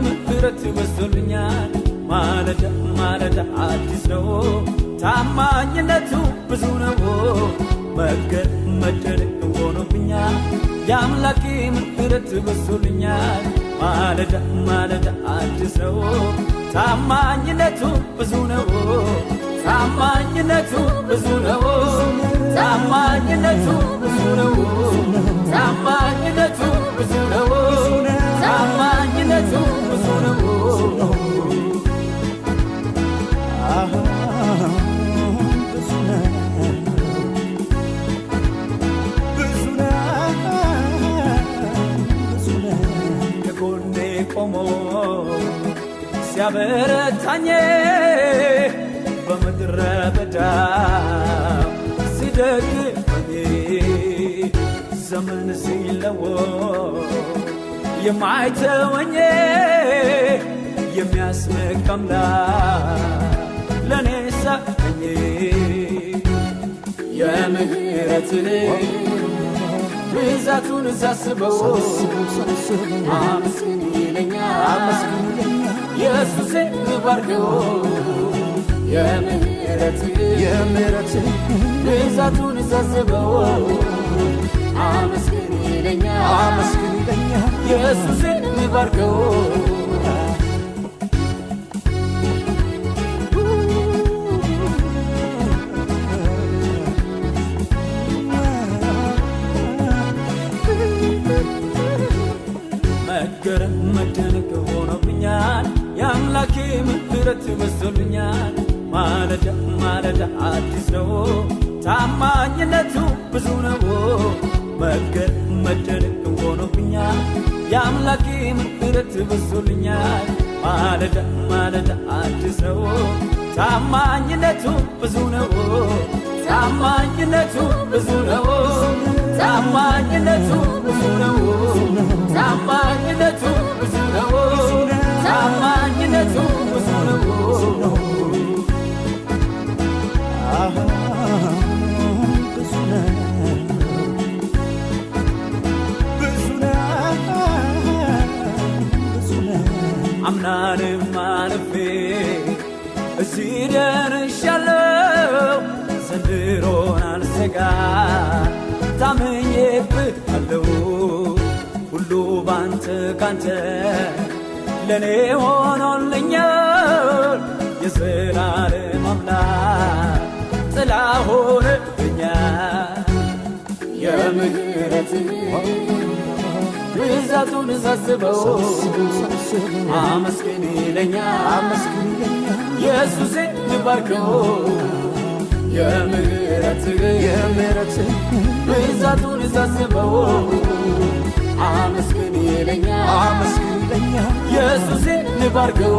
ምሕረት በዝቶልኛል ማለዳ ማለዳ አዲስ ነው ታማኝነቱ ብዙ ነው መገረም መደነቅ ሆኖብኛል የአምላኬ ምሕረት በዝቶልኛል ማለዳ ማለዳ አዲስ ነው ታማኝነቱ ብዙ ነው ታማኝነቱ ብዙ ነው ታማኝነቱ ብዙ ነው ታማኝነቱ ብዙ ነው ታማኝነቱ ብዙ ነው ከጎኔ ቆሞ ሲያበረታኝ በምድረ በዳ ሲደግፈኝ ዘመን ሲለወጥ የማይተወኝ የሚያስንቅ አምላክ ለኔ ሰጠኝ የምህረትን ብዛቱን ሳስበው አመስግን ይለኛል ኢየሱስን ባርከው የምህረትን ብዛቱን ሳስበው አመስግን ይለኛል ኢየሱስን ባርከው መገረም መደነቅ ሆኖብኛል የአምላኬ ምሕረት በዝቶልኛል ማለዳ ማለዳ አዲስ ነው ታማኝነቱ ብዙ ነው መገረም መደነቅ ሆኖብኛል የአምላኬ ምሕረት በዝቶልኛል ማለዳ ማለዳ አዲስ ነው ታማኝነቱ ብዙ ነው ታማኝነቱ ብዙ ነው ታማኝነቱ ብዙ ነው ታማኝነቱ ብዙ ነው ታማኝነቱ ብዙ ነው አምናንም አልፌ እዚህ ደርሻለሁ ዘንድሮን አልሰጋም ታምኜብሃለሁ ሁሉ ባንተ ካንተ ለኔ ሆኖልኛል የዘላለም አምላክ ጥላ ሆነኛል የምህረትን ብዛቱን ሳስበው አመስግን ይለኛል ኢየሱስን ባርከው የምህረትን ብዛቱን ሳስበው አመስግን ይለኛል ኢየሱስን ባርከው